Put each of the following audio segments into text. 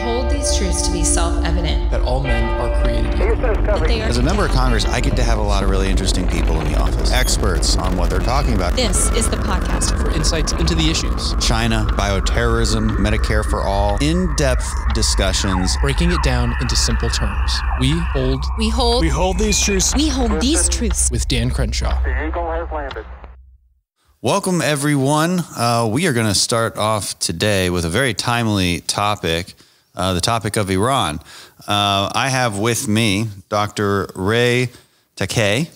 hold these truths to be self-evident. That all men are created equal. As a member of Congress, I get to have a lot of really interesting people in the office. Experts on what they're talking about. This is the podcast for insights into the issues. China, bioterrorism, Medicare for all. In-depth discussions. Breaking it down into simple terms. We hold these truths. We hold these truths. With Dan Crenshaw. The Eagle has landed. Welcome, everyone. We are going to start off today with a very timely topic, the topic of Iran. I have with me Dr. Ray Takeyh.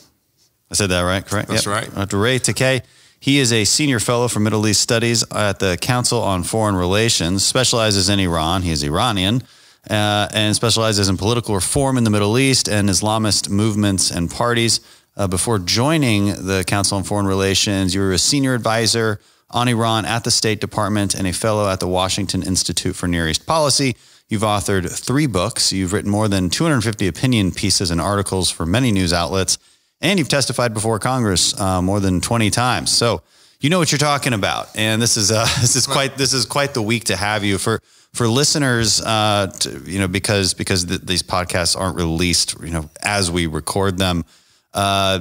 I said that right, correct? That's right. Dr. Ray Takeyh. He is a senior fellow for Middle East Studies at the Council on Foreign Relations, specializes in Iran. He is Iranian and specializes in political reform in the Middle East and Islamist movements and parties. Before joining the Council on Foreign Relations, you were a senior advisor on Iran at the State Department and a fellow at the Washington Institute for Near East Policy. You've authored 3 books. You've written more than 250 opinion pieces and articles for many news outlets, and you've testified before Congress more than 20 times. So you know what you're talking about. And this is quite the week to have you for listeners. Because these podcasts aren't released as we record them. President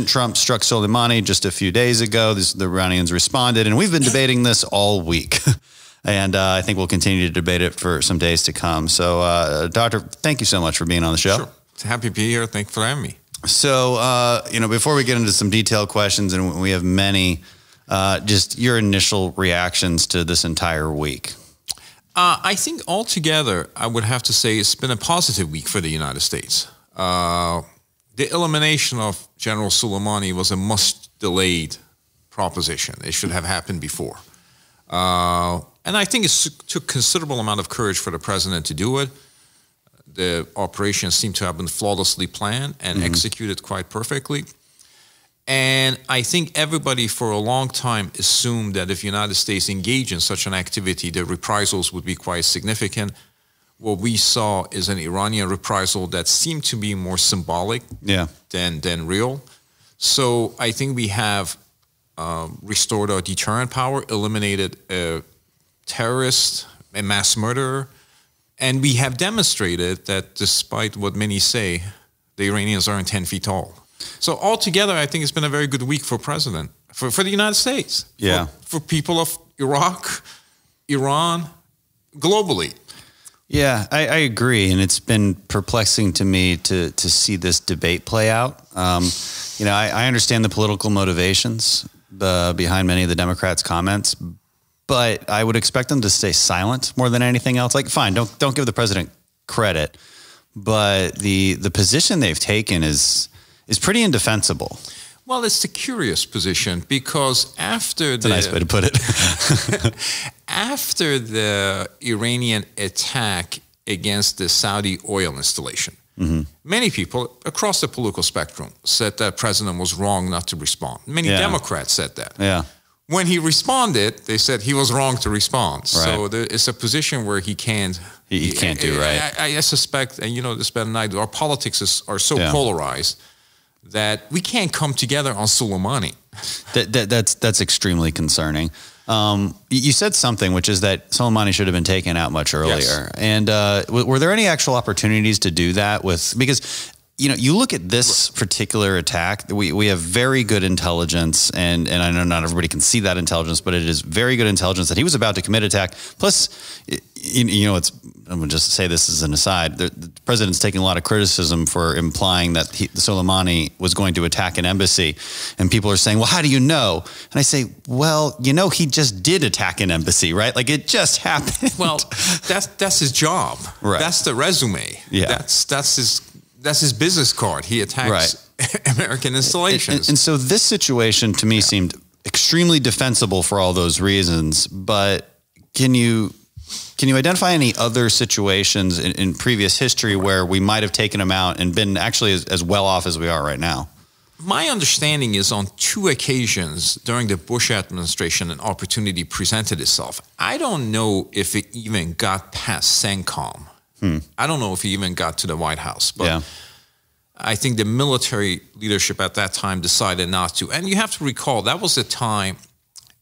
Trump struck Soleimani just a few days ago. The Iranians responded, and we've been debating this all week. And I think we'll continue to debate it for some days to come. So, Doctor, thank you so much for being on the show. Sure. Happy to be here. Thanks for having me. So, before we get into some detailed questions, and we have many, just your initial reactions to this entire week. I think altogether, I would have to say it's been a positive week for the United States. The elimination of General Soleimani was a much-delayed proposition. It should have happened before. And I think it took considerable amount of courage for the president to do it. The operation seemed to have been flawlessly planned and executed quite perfectly. And I think everybody for a long time assumed that if the United States engaged in such an activity, the reprisals would be quite significant. What we saw is an Iranian reprisal that seemed to be more symbolic than real. So I think we have restored our deterrent power, eliminated a terrorist, a mass murderer, and we have demonstrated that despite what many say, the Iranians aren't 10 feet tall. So altogether, I think it's been a very good week for President, for the United States, for people of Iraq, Iran, globally. Yeah, I agree, and it's been perplexing to me to see this debate play out. I understand the political motivations behind many of the Democrats' comments, but I would expect them to stay silent more than anything else. Like, fine, don't give the president credit, but the position they've taken is pretty indefensible. Well, it's a curious position because That's a nice way to put it. After the Iranian attack against the Saudi oil installation, many people across the political spectrum said that president was wrong not to respond. Many Democrats said that. Yeah. When he responded, they said he was wrong to respond. Right. So it's a position where he can't. He can't do right. I suspect, and this better than I do, our politics are so polarized that we can't come together on Soleimani. That's extremely concerning. You said something, which is that Soleimani should have been taken out much earlier. Yes. And were there any actual opportunities to do that because you look at this particular attack, we have very good intelligence, and I know not everybody can see that intelligence, but it is very good intelligence that he was about to commit attack. Plus, I'm going to just say this as an aside, the president's taking a lot of criticism for implying that Soleimani was going to attack an embassy, and people are saying, well, how do you know? And I say, well, he just did attack an embassy, right? Like, it just happened. Well, that's his job. Right. That's the resume. Yeah. That's his business card. He attacks American installations. And so this situation to me seemed extremely defensible for all those reasons. But can you identify any other situations in previous history where we might have taken him out and been actually as well off as we are right now? My understanding is on 2 occasions during the Bush administration, an opportunity presented itself. I don't know if it even got past CENTCOM. I don't know if he even got to the White House, but I think the military leadership at that time decided not to. And you have to recall, that was the time,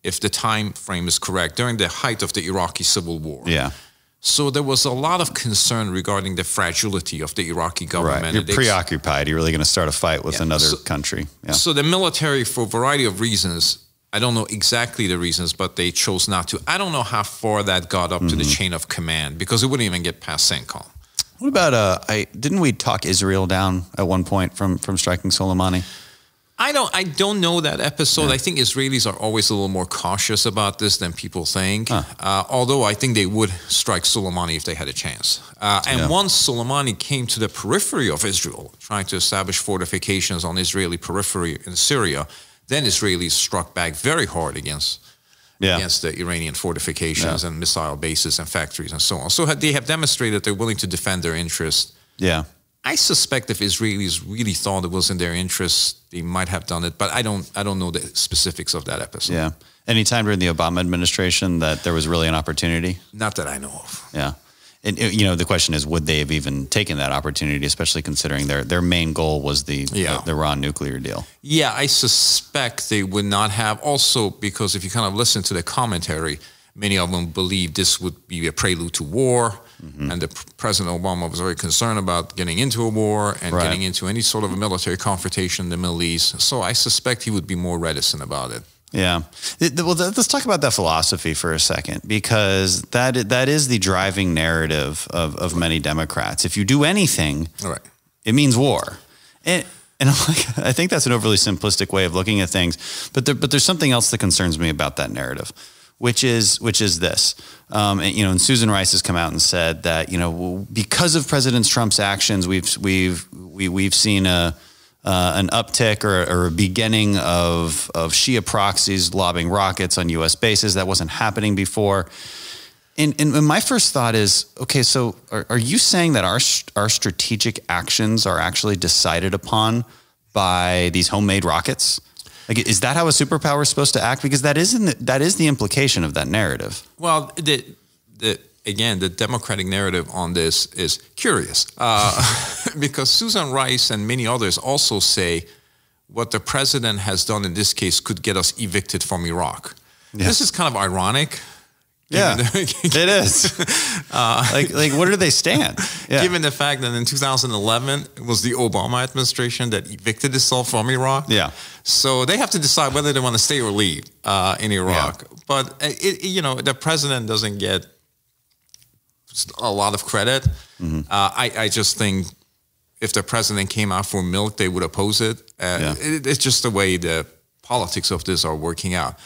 if the time frame is correct, during the height of the Iraqi civil war. Yeah. So there was a lot of concern regarding the fragility of the Iraqi government. Right. You're preoccupied. You're really going to start a fight with another country. Yeah. So the military, for a variety of reasons, I don't know exactly the reasons, but they chose not to. I don't know how far that got up to the chain of command, because it wouldn't even get past CENTCOM. What about, didn't we talk Israel down at one point from striking Soleimani? I don't know that episode. I think Israelis are always a little more cautious about this than people think. Although I think they would strike Soleimani if they had a chance. And once Soleimani came to the periphery of Israel, trying to establish fortifications on Israeli periphery in Syria, then Israelis struck back very hard against the Iranian fortifications and missile bases and factories and so on. So they have demonstrated they're willing to defend their interests. Yeah. I suspect if Israelis really thought it was in their interest, they might have done it, but I don't know the specifics of that episode. Yeah. Any time during the Obama administration that there was really an opportunity? Not that I know of. Yeah. And, the question is, would they have even taken that opportunity, especially considering their main goal was the Iran nuclear deal? Yeah, I suspect they would not have. Also, because if you kind of listen to the commentary, many of them believe this would be a prelude to war. And President Obama was very concerned about getting into a war and getting into any sort of a military confrontation in the Middle East. So I suspect he would be more reticent about it. Yeah. Well, let's talk about that philosophy for a second, because that is the driving narrative of many Democrats. If you do anything, it means war. And I think that's an overly simplistic way of looking at things. But there's something else that concerns me about that narrative, which is this. And Susan Rice has come out and said that because of President Trump's actions, we've seen an uptick or a beginning of Shia proxies lobbing rockets on U.S. bases. That wasn't happening before. And my first thought is, okay, so are you saying that our strategic actions are actually decided upon by these homemade rockets? Like, is that how a superpower is supposed to act? Because that is the implication of that narrative. Well, again, the Democratic narrative on this is curious because Susan Rice and many others also say what the president has done in this case could get us evicted from Iraq. Yeah. This is kind of ironic. Yeah, it is. Like, where do they stand? Yeah. Given the fact that in 2011, it was the Obama administration that evicted itself from Iraq. Yeah. So they have to decide whether they want to stay or leave in Iraq. Yeah. But, the president doesn't get a lot of credit. I just think if the president came out for milk, they would oppose it. It's just the way the politics of this are working out.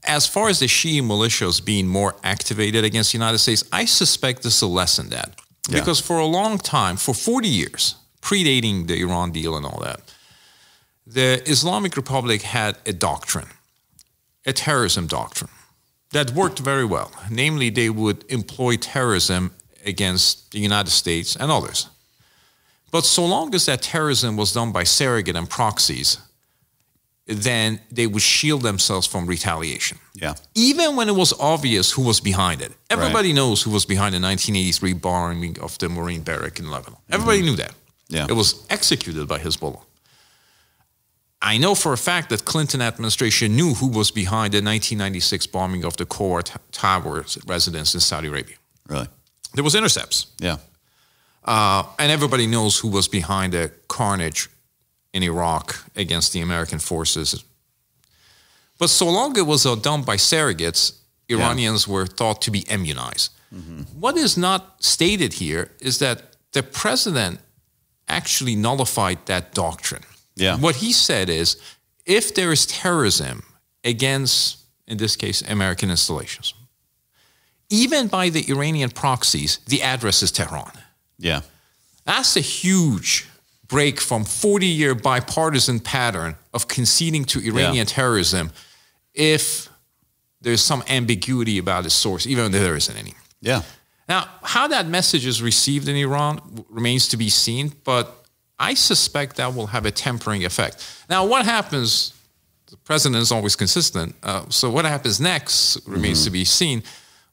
As far as the Shia militias being more activated against the United States, I suspect this will lessen that. Yeah. Because for a long time, for 40 years, predating the Iran deal and all that, the Islamic Republic had a doctrine, a terrorism doctrine, that worked very well. Namely, they would employ terrorism against the United States and others. But so long as that terrorism was done by surrogate and proxies, then they would shield themselves from retaliation. Yeah. Even when it was obvious who was behind it. Everybody knows who was behind the 1983 bombing of the Marine barrack in Lebanon. Everybody knew that. Yeah. It was executed by Hezbollah. I know for a fact that Clinton administration knew who was behind the 1996 bombing of the Khor Towers residence in Saudi Arabia. Really? There was intercepts. Yeah. And everybody knows who was behind the carnage in Iraq against the American forces. But so long it was done by surrogates, Iranians were thought to be immunized. What is not stated here is that the president actually nullified that doctrine. Yeah. What he said is, if there is terrorism against, in this case, American installations, even by the Iranian proxies, the address is Tehran. Yeah. That's a huge break from 40-year bipartisan pattern of conceding to Iranian terrorism if there's some ambiguity about its source, even though there isn't any. Yeah. Now, how that message is received in Iran remains to be seen, but I suspect that will have a tempering effect. Now, what happens, the president is always consistent, so what happens next remains to be seen.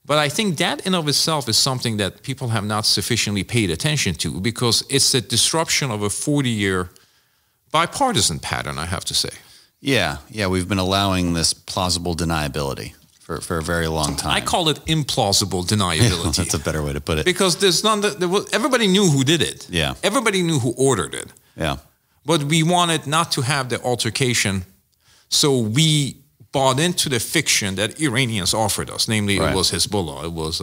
But I think that in of itself is something that people have not sufficiently paid attention to, because it's the disruption of a 40-year bipartisan pattern, I have to say. Yeah, we've been allowing this plausible deniability for a very long time. I call it implausible deniability. That's a better way to put it. Because everybody knew who did it. Yeah. Everybody knew who ordered it. Yeah. But we wanted not to have the altercation, so we bought into the fiction that Iranians offered us. Namely, It was Hezbollah, it was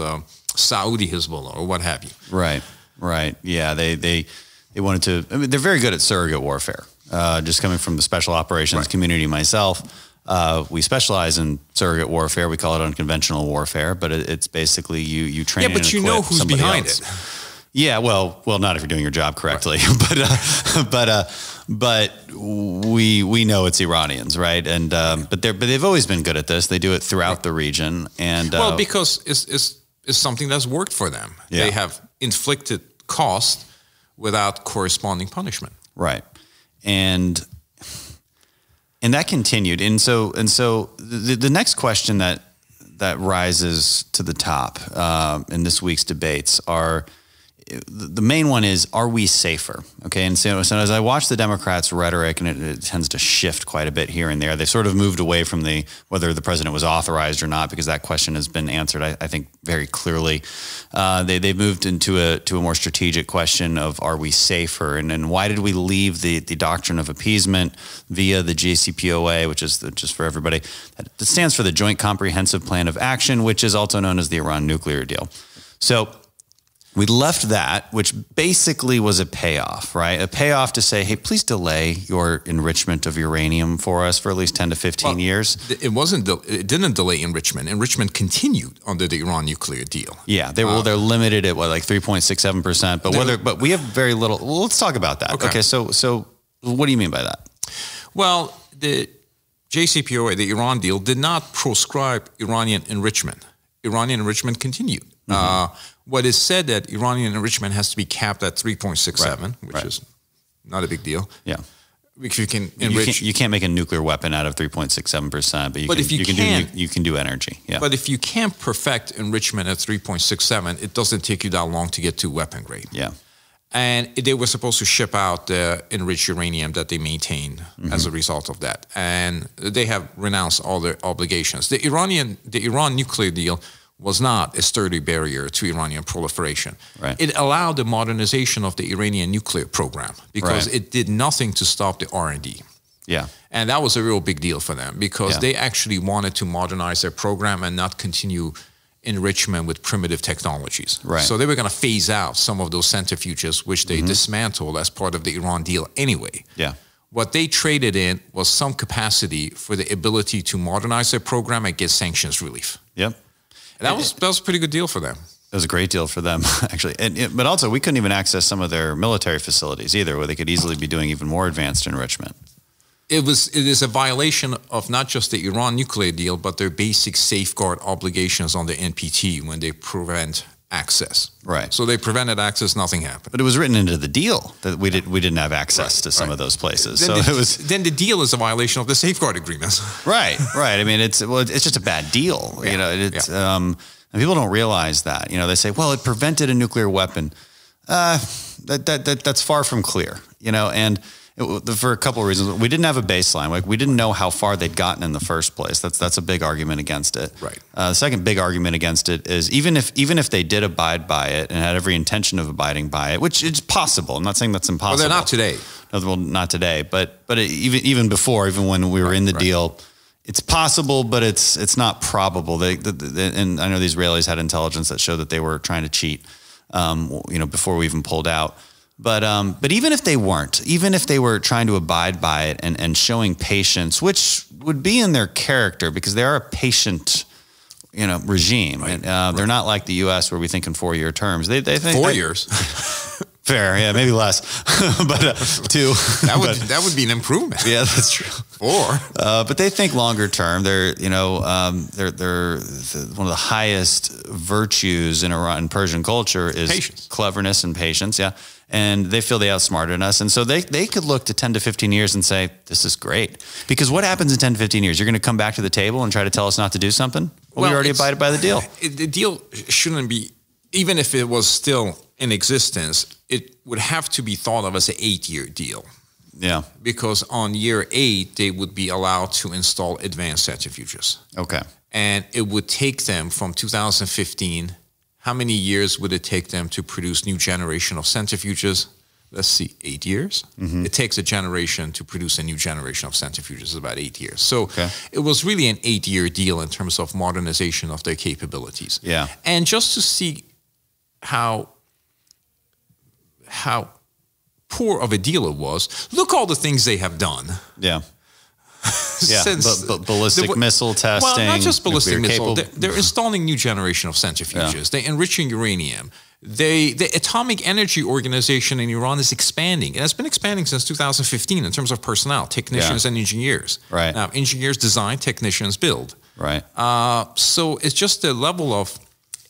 Saudi Hezbollah, or what have you. Right. Yeah, they wanted to. I mean, they're very good at surrogate warfare. Just coming from the special operations community myself, we specialize in surrogate warfare. We call it unconventional warfare, but it's basically you train. Yeah, but you know who's behind it. Yeah, well, not if you're doing your job correctly, but we know it's Iranians, right? And but they've always been good at this. They do it throughout the region, and because it's something that's worked for them. Yeah. They have inflicted cost without corresponding punishment. Right. And that continued. And so the next question that rises to the top in this week's debates are, the main one is, are we safer? Okay. And so as I watch the Democrats' rhetoric, and it tends to shift quite a bit here and there, they've sort of moved away from whether the president was authorized or not, because that question has been answered, I think, very clearly. They've moved into a more strategic question of, are we safer? And why did we leave the doctrine of appeasement via the JCPOA, which is just for everybody, that stands for the Joint Comprehensive Plan of Action, which is also known as the Iran nuclear deal. So we left that, which basically was a payoff, right? A payoff to say, hey, please delay your enrichment of uranium for us for at least 10 to 15 years. It didn't delay enrichment. Enrichment continued under the Iran nuclear deal. Yeah, they're limited at like 3.67%. But we have very little. Well, let's talk about that. Okay, so what do you mean by that? Well, the JCPOA, the Iran deal, did not proscribe Iranian enrichment. Iranian enrichment continued. What is said that Iranian enrichment has to be capped at 3.67, which is not a big deal. Yeah, because you can enrich. You can't make a nuclear weapon out of 3.67%, but you can do energy. Yeah. But if you can't perfect enrichment at 3.67, it doesn't take you that long to get to weapon grade. Yeah. And they were supposed to ship out the enriched uranium that they maintained as a result of that, and they have renounced all their obligations. The Iran nuclear deal was not a sturdy barrier to Iranian proliferation. Right. It allowed the modernization of the Iranian nuclear program because it did nothing to stop the R&D. Yeah. And that was a real big deal for them because they actually wanted to modernize their program and not continue enrichment with primitive technologies. Right. So they were going to phase out some of those centrifuges, which they dismantled as part of the Iran deal anyway. Yeah. What they traded in was some capacity for the ability to modernize their program and get sanctions relief. Yep. That was a pretty good deal for them. It was a great deal for them, actually. But also, we couldn't even access some of their military facilities either, where they could easily be doing even more advanced enrichment. It is a violation of not just the Iran nuclear deal, but their basic safeguard obligations on the NPT when they prevent access. Right. So they prevented access, nothing happened. But it was written into the deal that we didn't have access to some of those places. Then the deal is a violation of the safeguard agreements. Right. I mean, it's just a bad deal. Yeah. You know, and people don't realize that. You know, they say, well, it prevented a nuclear weapon. That's far from clear. You know, and for a couple of reasons. We didn't have a baseline. Like, we didn't know how far they'd gotten in the first place. That's a big argument against it. Right. The second big argument against it is even if they did abide by it and had every intention of abiding by it, which is possible. I'm not saying that's impossible. Well, they're not today. No, well, not today. But even before, even when we were in the deal, it's possible, but it's not probable. And I know the Israelis had intelligence that showed that they were trying to cheat. Before we even pulled out. But even if they weren't, even if they were trying to abide by it and showing patience, which would be in their character because they are a patient, regime. Right. And they're not like the U.S. where we think in 4-year terms. They think 4 years. Fair, yeah, maybe less, but 2. That would be an improvement. Yeah, that's true. 4. But they think longer term. They're one of the highest virtues in Persian culture is patience. Cleverness and patience. Yeah, and they feel they outsmarted us, and so they could look to 10 to 15 years and say this is great because what happens in 10 to 15 years? You're going to come back to the table and try to tell us not to do something. Well, we already abided by the deal. The deal shouldn't be, even if it was still in existence, it would have to be thought of as an 8-year deal. Yeah. Because on year 8, they would be allowed to install advanced centrifuges. Okay. And it would take them from 2015, how many years would it take them to produce new generation of centrifuges? Let's see, 8 years. It takes a generation to produce a new generation of centrifuges, about 8 years. So it was really an 8-year deal in terms of modernization of their capabilities. Yeah. And just to see how poor of a deal it was, look all the things they have done. Yeah. Yeah, but ballistic missile testing. Well, not just ballistic missile. capable. They're installing new generation of centrifuges. Yeah. They're enriching uranium. The Atomic Energy Organization in Iran is expanding. It has been expanding since 2015 in terms of personnel, technicians and engineers. Right. Now, engineers design, technicians build. Right. So it's just the level of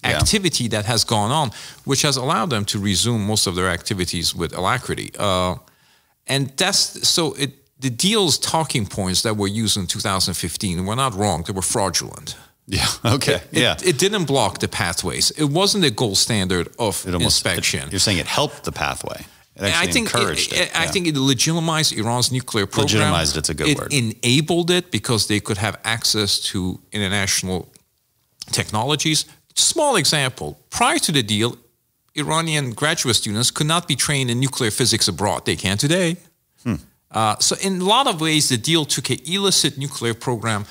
activity that has gone on, which has allowed them to resume most of their activities with alacrity. And that's so it. The deal's talking points that were used in 2015 were not wrong. They were fraudulent. Yeah. Okay. It didn't block the pathways. It wasn't a gold standard of inspection. You're saying it helped the pathway. It actually encouraged it. I think it legitimized Iran's nuclear program. Legitimized, it's a good word. It enabled it because they could have access to international technologies. Small example. Prior to the deal, Iranian graduate students could not be trained in nuclear physics abroad. They can today. So in a lot of ways, the deal took an illicit nuclear program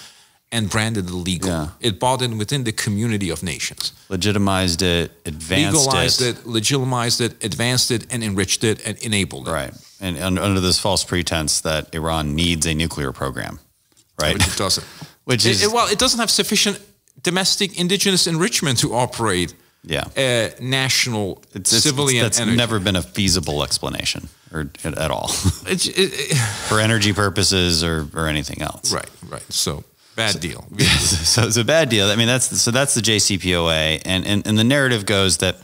and branded it legal. Yeah. It brought in within the community of nations. Legitimized it, Legalized it, legitimized it, advanced it, and enriched it, and enabled it. Right. And under this false pretense that Iran needs a nuclear program. Right. Which it doesn't. It doesn't have sufficient domestic indigenous enrichment to operate national civilian that's energy. Never been a feasible explanation at all for energy purposes or anything else. Right. So bad deal. So it's a bad deal. I mean, that's the JCPOA, and the narrative goes that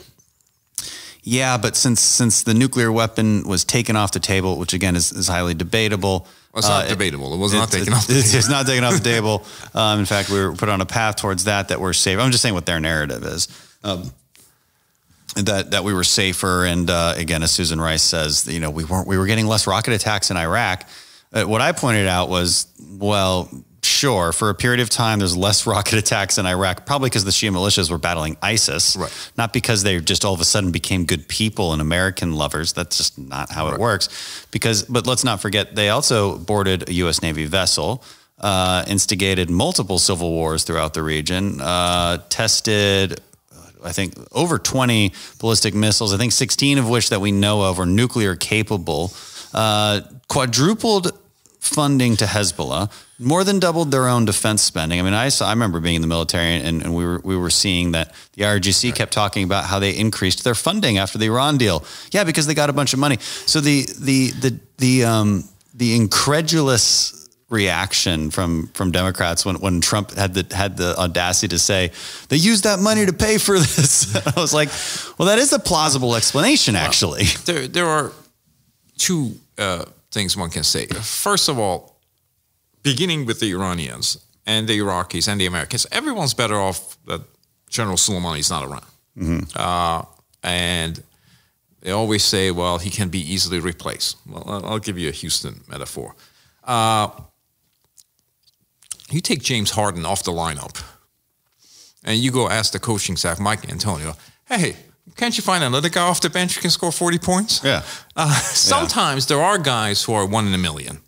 but since the nuclear weapon was taken off the table, which again is highly debatable. Well, it's not debatable. It was not taken off the table. It's not taken off the table. In fact, we were put on a path towards that we're safe. I'm just saying what their narrative is. That we were safer, and again, as Susan Rice says, we were getting less rocket attacks in Iraq. What I pointed out was, well, sure, for a period of time, there's less rocket attacks in Iraq, probably because the Shia militias were battling ISIS, right? Not because they just all of a sudden became good people and American lovers. That's just not how it works. But let's not forget, they also boarded a U.S. Navy vessel. Instigated multiple civil wars throughout the region, tested, I think, over 20 ballistic missiles, I think 16 of which that we know of are nuclear capable, quadrupled funding to Hezbollah, more than doubled their own defense spending. I mean, I remember being in the military, and we were seeing that the IRGC kept talking about how they increased their funding after the Iran deal. Yeah, because they got a bunch of money. So the incredulous reaction from Democrats when Trump had the audacity to say they used that money to pay for this. I was like, well, that is a plausible explanation, actually. There are two things one can say. First of all, beginning with the Iranians and the Iraqis and the Americans, everyone's better off that General Soleimani is not around. And they always say, well, he can be easily replaced. Well, I'll give you a Houston metaphor. You take James Harden off the lineup and you go ask the coaching staff, Mike and Antonio, hey, can't you find another guy off the bench who can score 40 points? Yeah. Sometimes there are guys who are 1 in a million.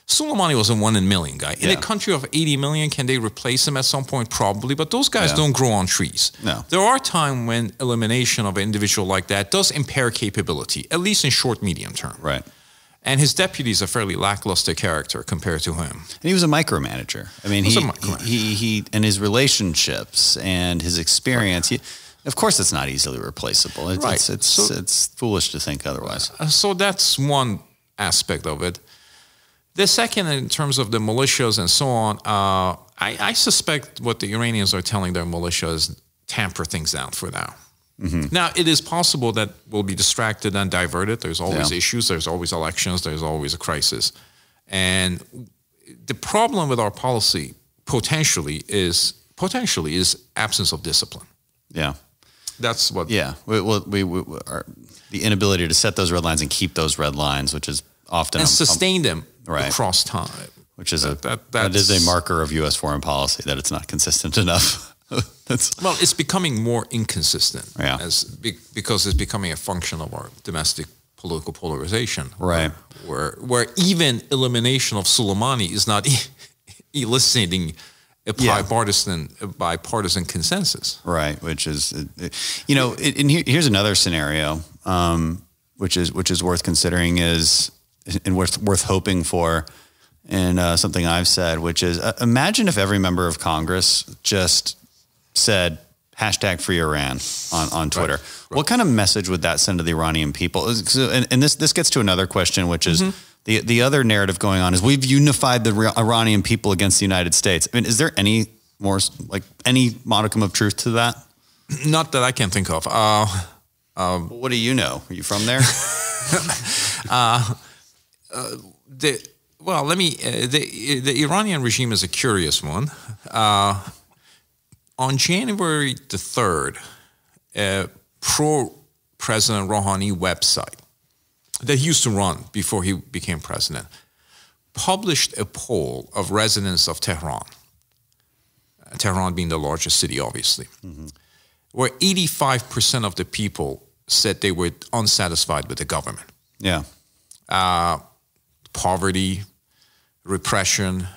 Soleimani was a 1 in a million guy. In a country of 80 million, can they replace him at some point? Probably, but those guys don't grow on trees. No. There are times when elimination of an individual like that does impair capability, at least in short, medium term. Right. And his deputy is a fairly lackluster character compared to him. And he was a micromanager. I mean, he and his relationships and his experience. Of course, it's not easily replaceable. It's foolish to think otherwise. So that's one aspect of it. The second, in terms of the militias and so on, I suspect what the Iranians are telling their militias is tamper things down for now. Now, it is possible that we'll be distracted and diverted. There's always issues. There's always elections. There's always a crisis. And the problem with our policy potentially is absence of discipline. Yeah. That's what. Yeah. The inability to set those red lines and keep those red lines, which is often. And sustain them right. across time. which is that is a marker of U.S. foreign policy, that it's not consistent enough. Well, it's becoming more inconsistent because it's becoming a function of our domestic political polarization. Right. Where even elimination of Soleimani is not eliciting a bipartisan consensus. Right, which is, and here's another scenario, which is worth considering and worth hoping for, and something I've said, which is imagine if every member of Congress just said #Free Iran on Twitter. Right. What kind of message would that send to the Iranian people? And this gets to another question, which is the other narrative going on is we've unified the Iranian people against the United States. I mean, is there any more, any modicum of truth to that? Not that I can think of. What do you know? Are you from there? The Iranian regime is a curious one. On January the 3rd, a pro-President Rouhani website that he used to run before he became president published a poll of residents of Tehran, Tehran being the largest city, obviously, where 85% of the people said they were unsatisfied with the government. Yeah. Poverty, repression,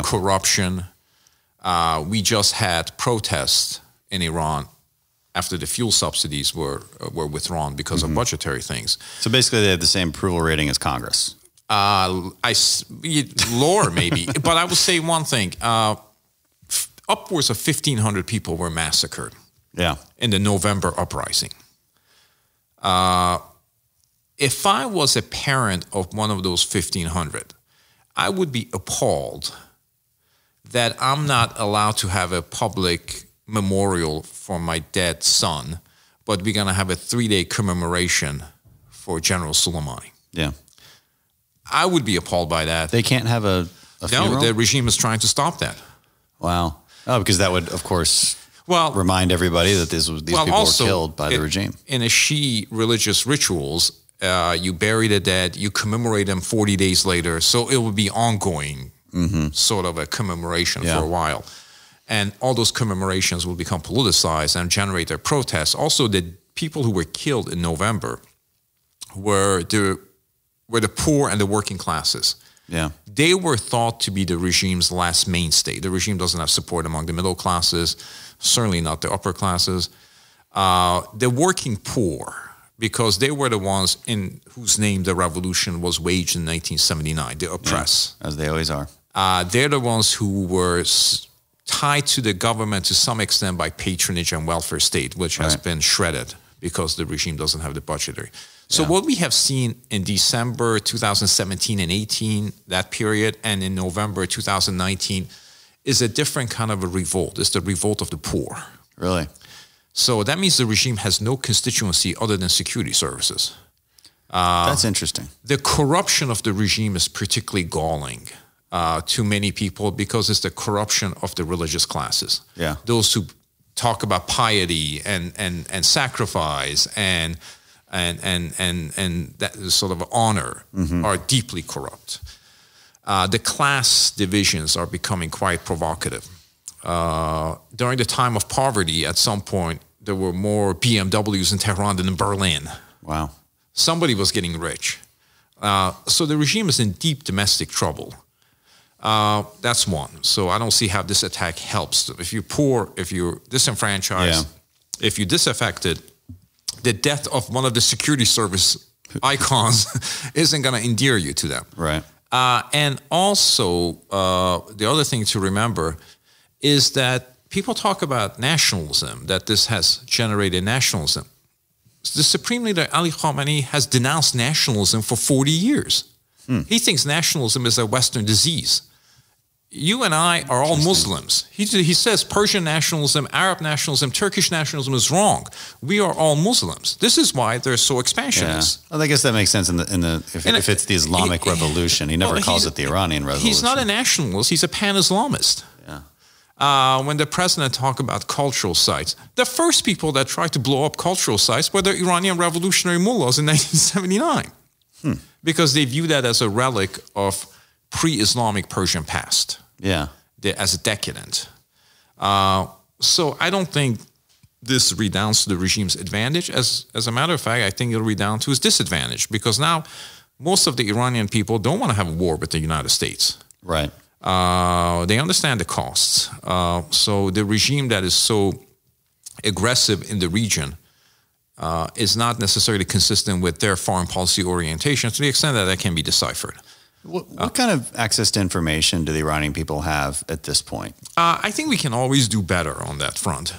corruption. We just had protests in Iran after the fuel subsidies were withdrawn because of budgetary things. So basically, they have the same approval rating as Congress. Lower maybe, but I will say one thing: upwards of 1,500 people were massacred. Yeah. In the November uprising. If I was a parent of one of those 1,500, I would be appalled that I'm not allowed to have a public memorial for my dead son, but we're going to have a 3-day commemoration for General Soleimani. Yeah. I would be appalled by that. They can't have a funeral? No, the regime is trying to stop that. Wow. Oh, because that would, of course, remind everybody that these people were killed by the regime. In a Shia religious rituals, you bury the dead, you commemorate them 40 days later, so it will be ongoing. Sort of a commemoration for a while. And all those commemorations will become politicized and generate their protests. Also, the people who were killed in November were the poor and the working classes. Yeah. They were thought to be the regime's last mainstay. The regime doesn't have support among the middle classes, certainly not the upper classes. The working poor, because they were the ones in whose name the revolution was waged in 1979, the oppressed. Yeah, as they always are. They're the ones who were tied to the government to some extent by patronage and welfare state, which has been shredded because the regime doesn't have the budgetary. So what we have seen in December 2017 and 18, that period, and in November 2019, is a different kind of a revolt. It's the revolt of the poor. Really? So that means the regime has no constituency other than security services. That's interesting. The corruption of the regime is particularly galling to many people because it's the corruption of the religious classes. Yeah. Those who talk about piety and sacrifice and that sort of honor are deeply corrupt. The class divisions are becoming quite provocative. During the time of poverty, at some point, there were more BMWs in Tehran than in Berlin. Wow. Somebody was getting rich. So the regime is in deep domestic trouble. That's one. So I don't see how this attack helps. If you're poor, if you're disenfranchised, if you're disaffected, the death of one of the security service icons isn't going to endear you to them. Right. And also, the other thing to remember is that people talk about nationalism, that this has generated nationalism. The Supreme Leader Ali Khamenei has denounced nationalism for 40 years. He thinks nationalism is a Western disease. You and I are all Muslims. He says Persian nationalism, Arab nationalism, Turkish nationalism is wrong. We are all Muslims. This is why they're so expansionist. Yeah. Well, I guess that makes sense if it's the Islamic revolution. He never calls it the Iranian revolution. He's not a nationalist. He's a pan-Islamist. Yeah. When the president talked about cultural sites, the first people that tried to blow up cultural sites were the Iranian revolutionary mullahs in 1979. Because they view that as a relic of pre-Islamic Persian past. Yeah. As decadent. So I don't think this redounds to the regime's advantage. As a matter of fact, I think it'll redound to its disadvantage, because now most of the Iranian people don't want to have a war with the United States. Right. They understand the costs. So the regime that is so aggressive in the region is not necessarily consistent with their foreign policy orientation to the extent that can be deciphered. What kind of access to information do the Iranian people have at this point? I think we can always do better on that front.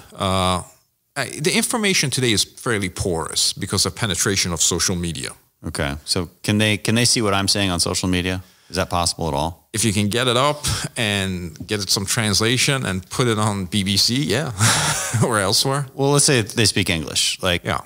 The information today is fairly porous because of penetration of social media. Okay. So can they see what I'm saying on social media? Is that possible at all? If you can get it up and get it some translation and put it on BBC, yeah, or elsewhere. Well, let's say they speak English. Like, yeah.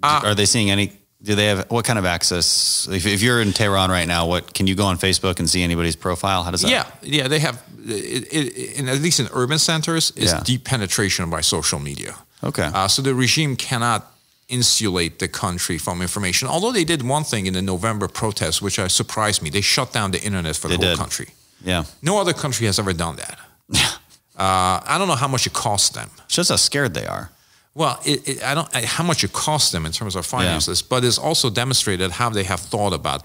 Are they seeing any? Do they have what kind of access? If you're in Tehran right now, what can you go on Facebook and see anybody's profile? How does that? Yeah, they have. At least in urban centers, is deep penetration by social media. Okay. So the regime cannot insulate the country from information. Although they did one thing in the November protests, which surprised me. They shut down the internet for the whole country. Yeah. No other country has ever done that. I don't know how much it cost them. Shows how scared they are. Well, how much it costs them in terms of finances, but it's also demonstrated how they have thought about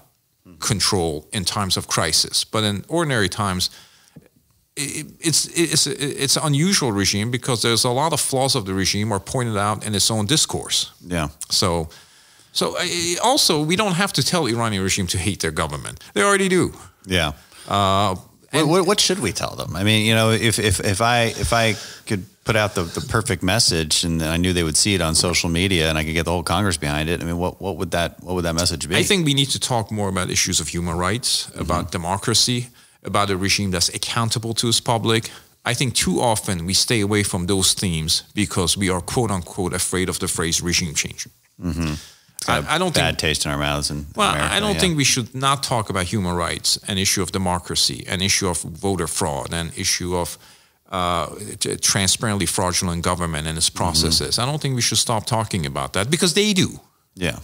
control in times of crisis. But in ordinary times, it's an unusual regime because there's a lot of flaws of the regime are pointed out in its own discourse. Yeah. So also we don't have to tell the Iranian regime to hate their government. They already do. Yeah. What should we tell them? I mean, if I could put out the perfect message and I knew they would see it on social media and I could get the whole Congress behind it, I mean, what would that message be? I think we need to talk more about issues of human rights, about democracy, about a regime that's accountable to its public. I think too often we stay away from those themes because we are quote unquote afraid of the phrase regime change. Mm-hmm. I don't think bad taste in our mouths. America, I don't think we should not talk about human rights, an issue of democracy, an issue of voter fraud, an issue of transparently fraudulent government and its processes. I don't think we should stop talking about that because they do. Yeah.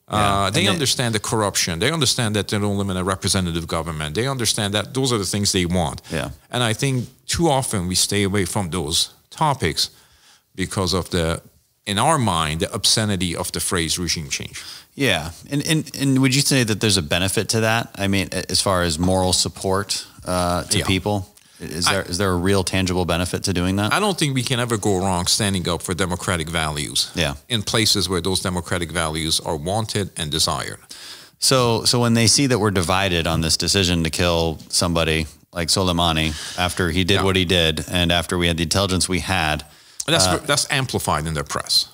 They understand the corruption. They understand that they don't live in a representative government. They understand that those are the things they want. Yeah. And I think too often we stay away from those topics because of in our mind, the obscenity of the phrase regime change. Yeah. And would you say that there's a benefit to that? I mean, as far as moral support to people? Is there a real tangible benefit to doing that? I don't think we can ever go wrong standing up for democratic values in places where those democratic values are wanted and desired. So when they see that we're divided on this decision to kill somebody like Soleimani after he did what he did and after we had the intelligence we had. That's amplified in their press.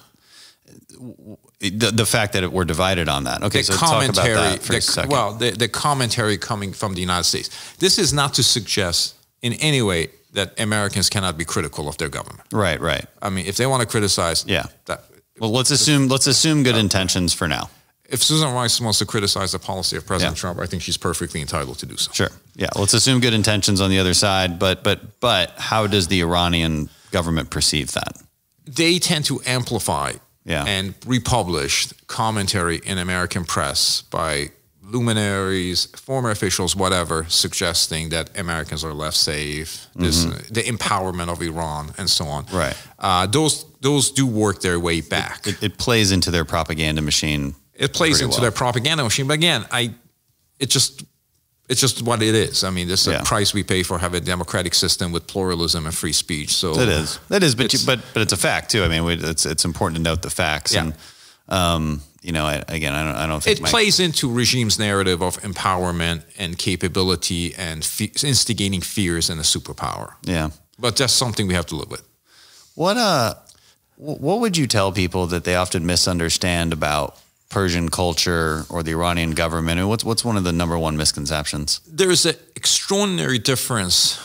The fact that we're divided on that. Okay, so talk about that for a second. Well, the commentary coming from the United States. This is not to suggest in any way that Americans cannot be critical of their government. Right. I mean, if they want to criticize, that. Well, let's assume good intentions for now. If Susan Rice wants to criticize the policy of President Trump, I think she's perfectly entitled to do so. Sure. Yeah. Let's assume good intentions on the other side, but how does the Iranian government perceive that? They tend to amplify and republish commentary in American press by luminaries, former officials, whatever, suggesting that Americans are left safe, the empowerment of Iran, and so on. Right. Those do work their way back. It plays into their propaganda machine. It plays into their propaganda machine. But again, it's just what it is. I mean, this is a price we pay for having a democratic system with pluralism and free speech. So it is. But it's a fact too. I mean, it's important to note the facts. Yeah. And I don't think it plays into regime's narrative of empowerment and capability and instigating fears in a superpower. Yeah. But that's something we have to live with. What would you tell people that they often misunderstand about Persian culture or the Iranian government? And what's one of the number one misconceptions? There's an extraordinary difference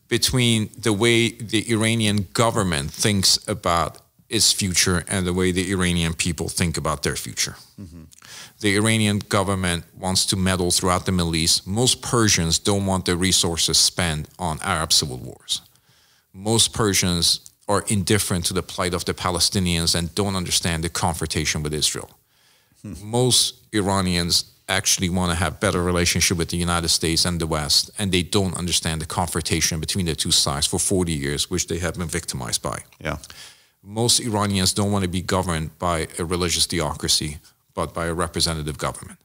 between the way the Iranian government thinks about its future and the way the Iranian people think about their future. Mm-hmm. The Iranian government wants to meddle throughout the Middle East. Most Persians don't want their resources spent on Arab civil wars. Most Persians are indifferent to the plight of the Palestinians and don't understand the confrontation with Israel. Most Iranians actually want to have better relationship with the United States and the West, and they don't understand the confrontation between the two sides for 40 years, which they have been victimized by. Yeah. Most Iranians don't want to be governed by a religious theocracy, but by a representative government.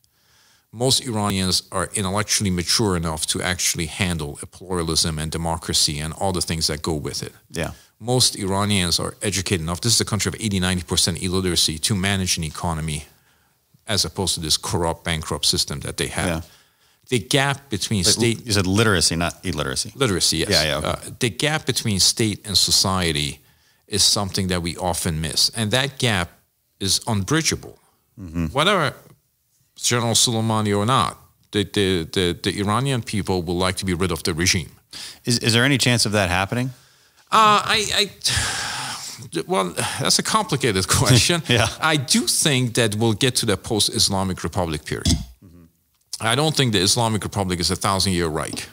Most Iranians are intellectually mature enough to actually handle a pluralism and democracy and all the things that go with it. Yeah. Most Iranians are educated enough, this is a country of 80-90% illiteracy, to manage an economy as opposed to this corrupt, bankrupt system that they have. Yeah. The gap between state... You said literacy, not illiteracy. Literacy, yes. Yeah, yeah. Okay. The gap between state and society is something that we often miss. And that gap is unbridgeable. Mm-hmm. Whether General Soleimani or not, the Iranian people would like to be rid of the regime. Is there any chance of that happening? Well, that's a complicated question. Yeah. I do think that we'll get to the post-Islamic Republic period. Mm-hmm. I don't think the Islamic Republic is a 1,000-year Reich.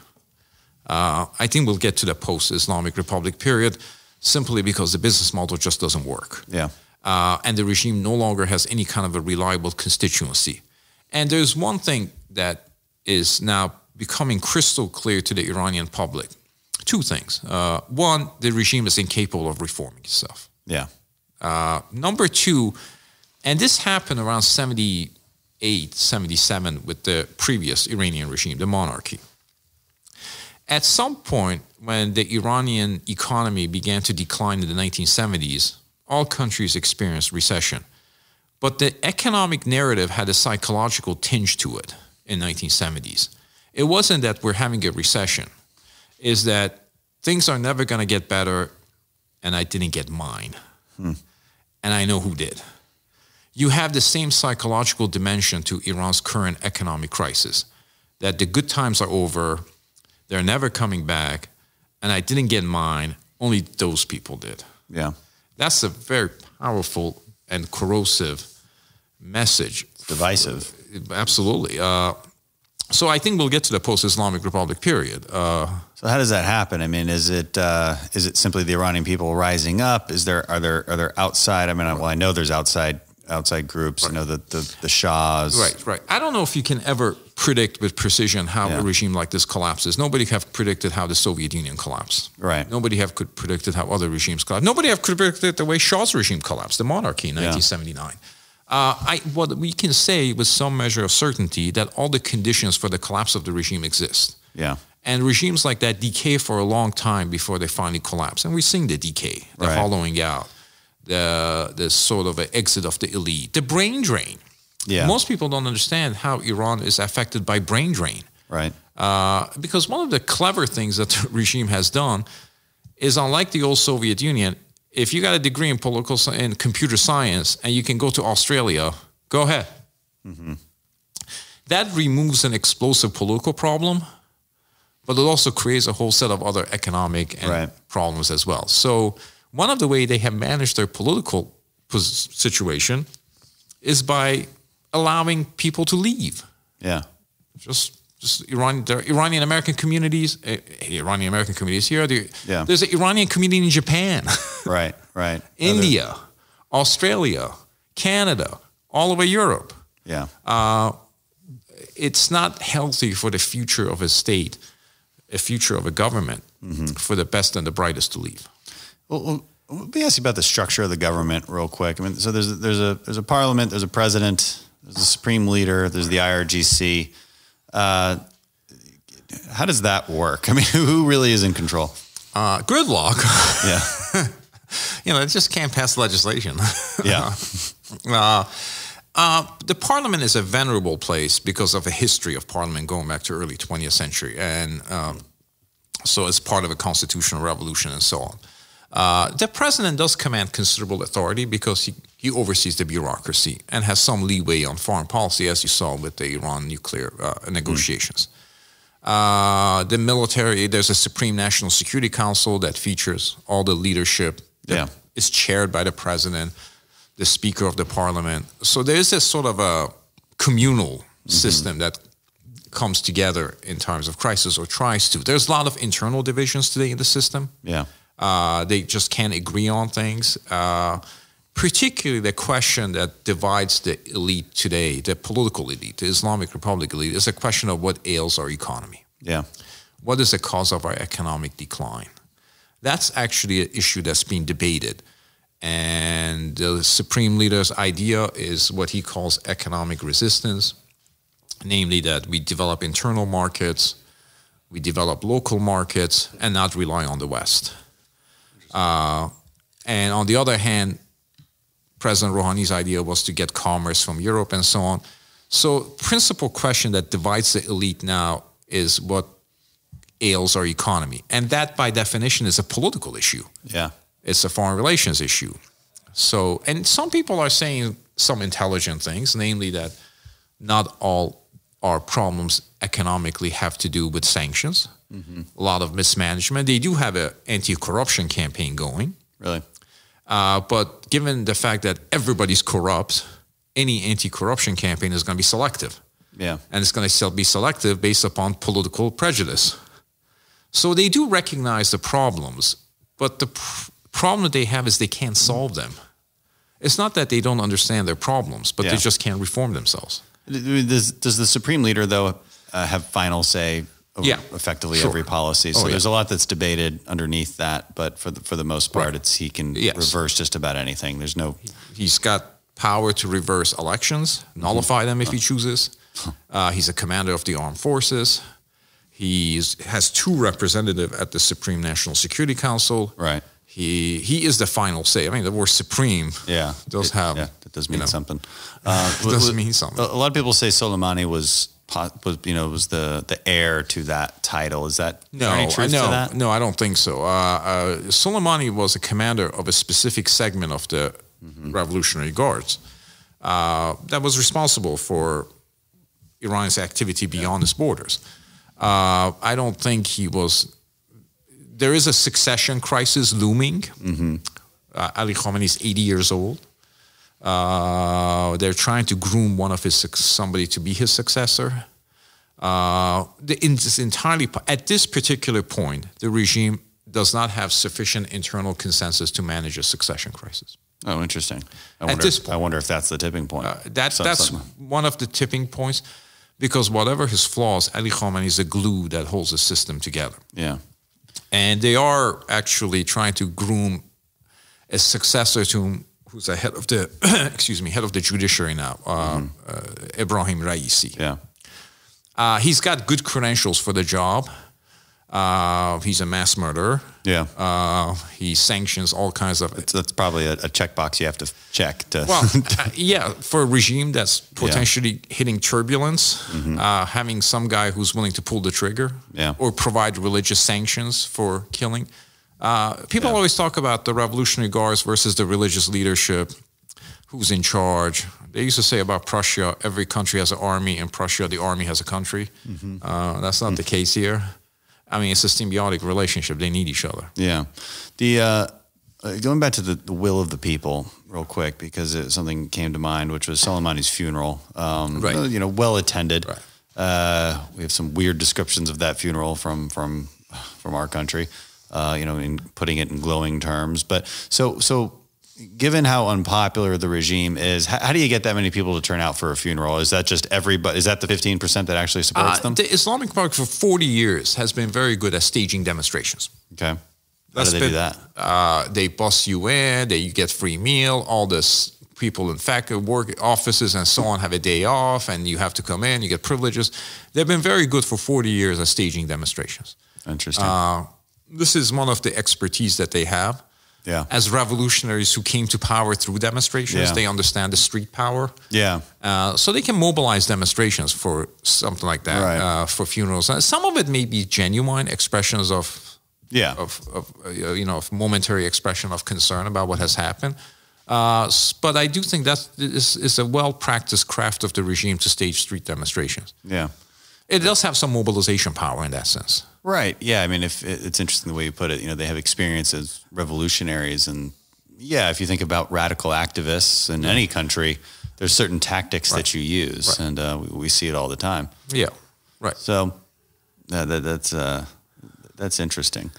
I think we'll get to the post-Islamic Republic period simply because the business model just doesn't work. Yeah. And the regime no longer has any kind of a reliable constituency. And there's one thing that is now becoming crystal clear to the Iranian public. Two things. One, the regime is incapable of reforming itself. Yeah. Number two, and this happened around 78, 77 with the previous Iranian regime, the monarchy. At some point, when the Iranian economy began to decline in the 1970s, all countries experienced recession. But the economic narrative had a psychological tinge to it in 1970s. It wasn't that we're having a recession. Is that things are never going to get better, and I didn't get mine. And I know who did. You have the same psychological dimension to Iran's current economic crisis, that the good times are over, they're never coming back, and I didn't get mine, only those people did. Yeah. That's a very powerful and corrosive message. Divisive. Absolutely. So I think we'll get to the post-Islamic Republic period. So how does that happen? I mean, is it simply the Iranian people rising up? Are there outside? I mean, I know there's outside groups. Right. You know, the Shahs. Right. I don't know if you can ever predict with precision how a regime like this collapses. Nobody have predicted how the Soviet Union collapsed. Right. Nobody have predicted how other regimes collapsed. Nobody have predicted the way Shah's regime collapsed, the monarchy in 1979. What we can say with some measure of certainty that all the conditions for the collapse of the regime exist. Yeah. And regimes like that decay for a long time before they finally collapse. And we're seeing the decay, the hollowing out, the sort of exit of the elite, the brain drain. Yeah. Most people don't understand how Iran is affected by brain drain. Right. Because one of the clever things that the regime has done is, unlike the old Soviet Union, if you got a degree in computer science and you can go to Australia, go ahead. Mm-hmm. That removes an explosive political problem, but it also creates a whole set of other economic and problems as well. So one of the ways they have managed their political situation is by allowing people to leave. Yeah. Just Iranian American communities, Iranian American communities here. There's an Iranian community in Japan. Right. India, Australia, Canada, all over Europe. Yeah. It's not healthy for the future of a state, a future of a government, for the best and the brightest to leave. Well, let me ask you about the structure of the government real quick. I mean, so there's a parliament, there's a president, there's a supreme leader, there's the IRGC. How does that work? I mean, who really is in control? Gridlock. Yeah. It just can't pass legislation. Yeah. The parliament is a venerable place because of a history of parliament going back to early 20th century. And so it's part of a constitutional revolution and so on. The president does command considerable authority because he oversees the bureaucracy and has some leeway on foreign policy, as you saw with the Iran nuclear negotiations. The military, there's a Supreme National Security Council that features all the leadership that is chaired by the president, the Speaker of the Parliament. So there's this sort of a communal system that comes together in times of crisis, or tries to. There's a lot of internal divisions today in the system. Yeah. They just can't agree on things. particularly the question that divides the elite today, the political elite, the Islamic Republic elite, is a question of what ails our economy. Yeah. What is the cause of our economic decline? That's actually an issue that's being debated. And the Supreme Leader's idea is what he calls economic resistance, namely that we develop internal markets, we develop local markets, and not rely on the West. And on the other hand, President Rouhani's idea was to get commerce from Europe and so on. So principal question that divides the elite now is what ails our economy. And that, by definition, is a political issue. Yeah. It's a foreign relations issue. So, and some people are saying some intelligent things, namely that not all our problems economically have to do with sanctions. Mm-hmm. A lot of mismanagement. They do have an anti-corruption campaign going. Really? But given the fact that everybody's corrupt, any anti-corruption campaign is going to be selective. Yeah. And it's going to be selective based upon political prejudice. So they do recognize the problems, but the problem that they have is they can't solve them. It's not that they don't understand their problems, but they just can't reform themselves. Does the Supreme Leader, though, have final say over effectively every policy? So there's a lot that's debated underneath that, but for the most part, it's he can reverse just about anything. There's no... He's got power to reverse elections, nullify them if he chooses. He's a commander of the armed forces. He has 2 representatives at the Supreme National Security Council. Right. He is the final say. I mean, the word supreme does have... Yeah, that does mean something. It does mean something. A lot of people say Soleimani was the heir to that title. Is that any truth to that? No, I don't think so. Soleimani was a commander of a specific segment of the Revolutionary Guards that was responsible for Iran's activity beyond its borders. I don't think he was... There is a succession crisis looming. Mm-hmm. Ali Khamenei is 80 years old. They're trying to groom somebody to be his successor. It's entirely, at this particular point, the regime does not have sufficient internal consensus to manage a succession crisis. Oh, interesting. I wonder if that's the tipping point. That's one of the tipping points, because whatever his flaws, Ali Khamenei is the glue that holds the system together. Yeah. And they are actually trying to groom a successor to him, who's the head of the head of the judiciary now, Ibrahim Raisi. Yeah. He's got good credentials for the job. He's a mass murderer. Yeah. He sanctions all kinds of... That's probably a checkbox you have to check. For a regime that's potentially hitting turbulence, having some guy who's willing to pull the trigger or provide religious sanctions for killing. People always talk about the Revolutionary Guards versus the religious leadership. Who's in charge? They used to say about Prussia, every country has an army. In Prussia, the army has a country. Mm-hmm. That's not the case here. I mean, it's a symbiotic relationship. They need each other. Yeah. Going back to the will of the people real quick, because something came to mind, which was Soleimani's funeral. Right. Well attended. Right. We have some weird descriptions of that funeral from our country. In putting it in glowing terms. But so given how unpopular the regime is, how do you get that many people to turn out for a funeral? Is that just everybody? Is that the 15% that actually supports them? The Islamic Republic for 40 years has been very good at staging demonstrations. Okay. How do they do that? They bus you in, you get free meal, all this people in work offices and so on have a day off, and you have to come in, you get privileges. They've been very good for 40 years at staging demonstrations. Interesting. This is one of the expertise that they have. Yeah. As revolutionaries who came to power through demonstrations, they understand the street power. Yeah. So they can mobilize demonstrations for something like that, for funerals. Some of it may be genuine expressions of momentary expression of concern about what has happened. But I do think that is a well-practiced craft of the regime to stage street demonstrations. Yeah. It does have some mobilization power in that sense. Right. Yeah. I mean, if it's interesting the way you put it, they have experience as revolutionaries. And if you think about radical activists in any country, there's certain tactics that you use. Right. And we see it all the time. Yeah. Right. So that's interesting.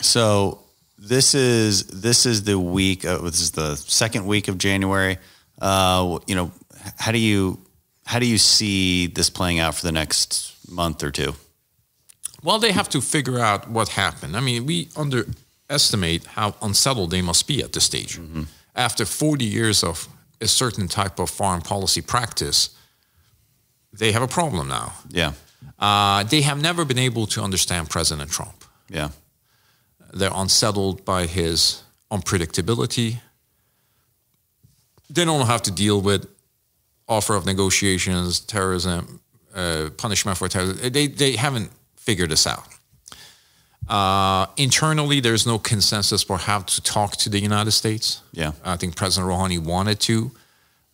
So this is the week. This is the second week of January. How do you see this playing out for the next month or two? Well, they have to figure out what happened. I mean, we underestimate how unsettled they must be at this stage. Mm-hmm. After 40 years of a certain type of foreign policy practice, they have a problem now. Yeah. They have never been able to understand President Trump. Yeah. They're unsettled by his unpredictability. They don't know how to deal with offer of negotiations, terrorism, punishment for terrorism. They haven't figured this out. Internally, there's no consensus for how to talk to the United States. Yeah. I think President Rouhani wanted to,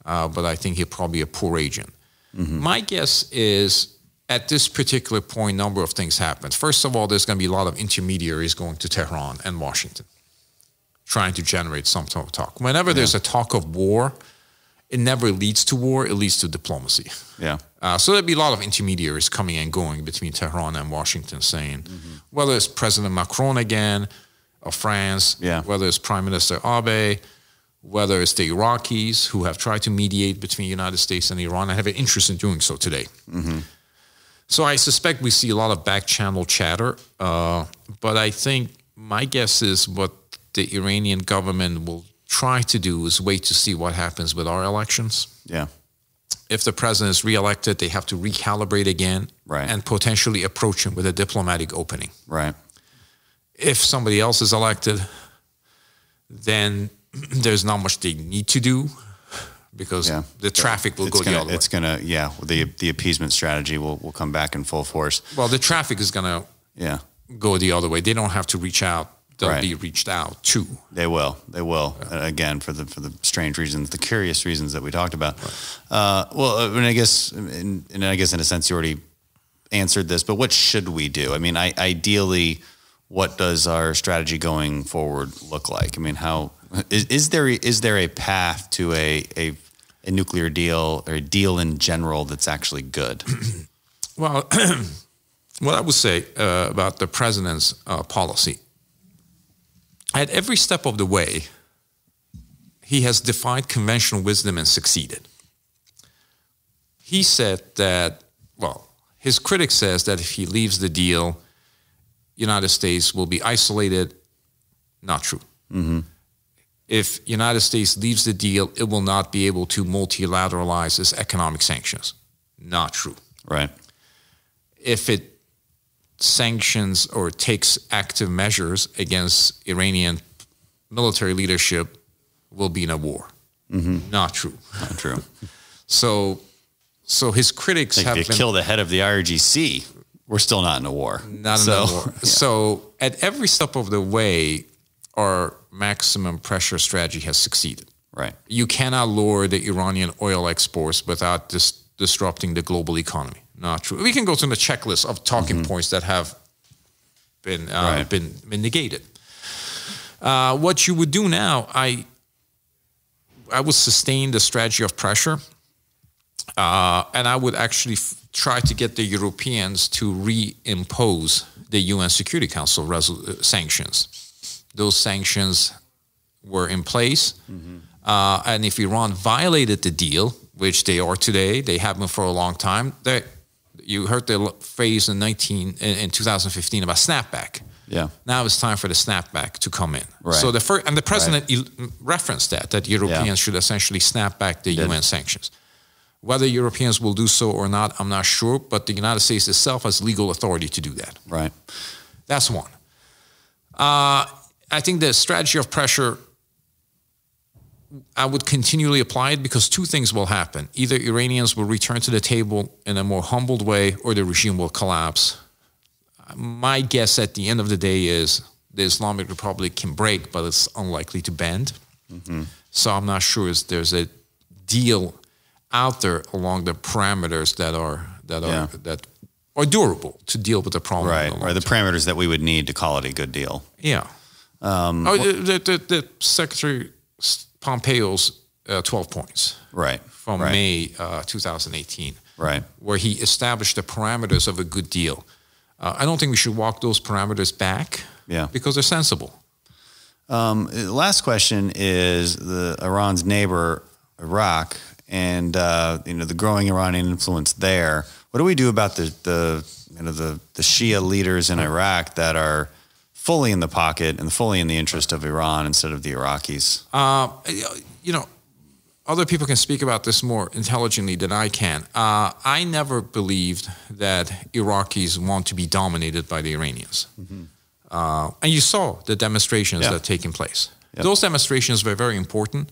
but I think he'd probably be a poor agent. Mm-hmm. My guess is at this particular point, a number of things happen. First of all, there's going to be a lot of intermediaries going to Tehran and Washington, trying to generate some type of talk. Whenever there's a talk of war, it never leads to war, it leads to diplomacy. Yeah. So there'd be a lot of intermediaries coming and going between Tehran and Washington saying, whether it's President Macron again of France, whether it's Prime Minister Abe, whether it's the Iraqis who have tried to mediate between the United States and Iran and have an interest in doing so today. Mm-hmm. So I suspect we see a lot of back-channel chatter, but I think my guess is what the Iranian government will try to do is wait to see what happens with our elections. Yeah. If the president is reelected, they have to recalibrate again and potentially approach him with a diplomatic opening. Right. If somebody else is elected, then there's not much they need to do because the traffic will go the other way. It's going to, the appeasement strategy will come back in full force. Well, the traffic is going to go the other way. They don't have to reach out. They'll be reached out to. They will. Again, for the strange reasons, the curious reasons that we talked about. I guess in a sense you already answered this, but what should we do? I mean, ideally, what does our strategy going forward look like? I mean, how is there a path to a nuclear deal or a deal in general that's actually good? Well, what I would say about the president's policy. At every step of the way, he has defied conventional wisdom and succeeded. He said that, his critic says that if he leaves the deal, United States will be isolated. Not true. Mm-hmm. If United States leaves the deal, it will not be able to multilateralize its economic sanctions. Not true. Right. If it sanctions or takes active measures against Iranian military leadership, will be in a war. Mm-hmm. Not true. Not true. So his critics have been... kill the head of the IRGC. We're still not in a war. Not in a war. Yeah. So at every step of the way, our maximum pressure strategy has succeeded. Right. You cannot lower the Iranian oil exports without disrupting the global economy. Not true. We can go through the checklist of talking points that have been negated. What you would do now, I would sustain the strategy of pressure, and I would actually try to get the Europeans to reimpose the UN Security Council sanctions. Those sanctions were in place, and if Iran violated the deal, which they are today, they have been for a long time. You heard the phrase in 2015 about snapback. Yeah. Now it's time for the snapback to come in. Right. So the president referenced that Europeans should essentially snap back the UN sanctions. Whether Europeans will do so or not, I'm not sure, but the United States itself has legal authority to do that. Right. That's one. I think the strategy of pressure, I would continually apply it because two things will happen. Either Iranians will return to the table in a more humbled way or the regime will collapse. My guess at the end of the day is the Islamic Republic can break, but it's unlikely to bend. Mm-hmm. So I'm not sure if there's a deal out there along the parameters that are durable to deal with the problem. Right, or the parameters that we would need to call it a good deal. Yeah. The Secretary Pompeo's 12 points. Right. From May 2018. Right. Where he established the parameters of a good deal. I don't think we should walk those parameters back. Yeah. Because they're sensible. Last question is Iran's neighbor, Iraq, and the growing Iranian influence there. What do we do about the Shia leaders in Iraq that are fully in the pocket and fully in the interest of Iran instead of the Iraqis? Other people can speak about this more intelligently than I can. I never believed that Iraqis want to be dominated by the Iranians. Mm-hmm. And you saw the demonstrations that had taken place. Yep. Those demonstrations were very important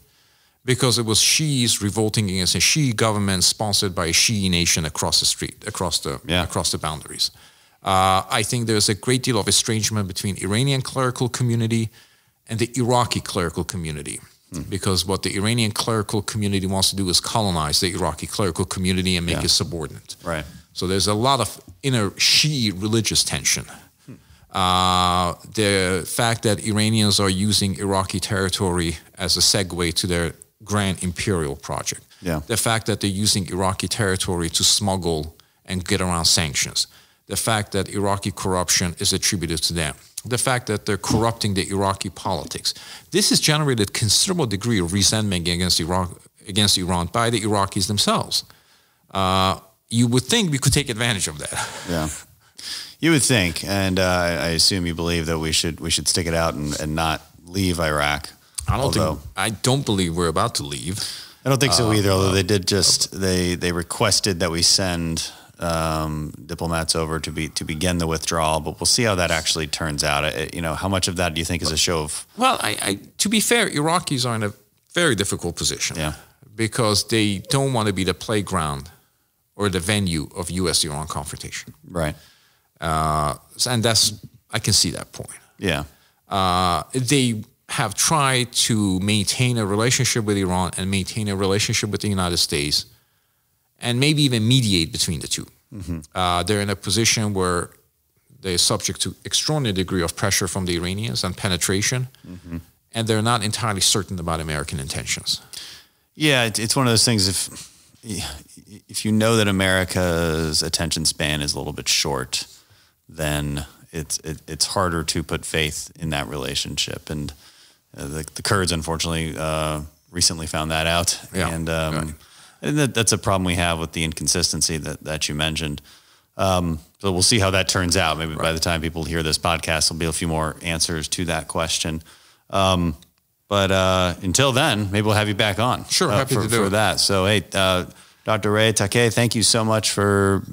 because it was Shiis revolting against a Shi'i government sponsored by a Shi'i nation across the street, across the boundaries. I think there's a great deal of estrangement between Iranian clerical community and the Iraqi clerical community. Because what the Iranian clerical community wants to do is colonize the Iraqi clerical community and make it subordinate. Right. So there's a lot of inner Shi'i religious tension. The fact that Iranians are using Iraqi territory as a segue to their grand imperial project. Yeah. The fact that they're using Iraqi territory to smuggle and get around sanctions. The fact that Iraqi corruption is attributed to them. The fact that they're corrupting the Iraqi politics. This has generated a considerable degree of resentment against Iran by the Iraqis themselves. You would think we could take advantage of that. Yeah, you would think, and I assume you believe that we should stick it out and not leave Iraq. I don't believe we're about to leave. I don't think so either. Although they did they requested that we send diplomats over to begin the withdrawal, but we'll see how that actually turns out. How much of that do you think is a show of? Well, to be fair, Iraqis are in a very difficult position. Yeah. Because they don't want to be the playground or the venue of U.S.-Iran confrontation. Right. And I can see that point. Yeah. They have tried to maintain a relationship with Iran and maintain a relationship with the United States and maybe even mediate between the two. Mm-hmm. They're in a position where they're subject to extraordinary degree of pressure from the Iranians and penetration, and they're not entirely certain about American intentions. Yeah, it's one of those things. If you know that America's attention span is a little bit short, then it's harder to put faith in that relationship. And the Kurds, unfortunately, recently found that out. Yeah. And that's a problem we have with the inconsistency that you mentioned. So we'll see how that turns out. Maybe by the time people hear this podcast, there'll be a few more answers to that question. But until then, maybe we'll have you back on. Sure, happy to do for it. that. So, hey, Dr. Ray, Takeyh, thank you so much for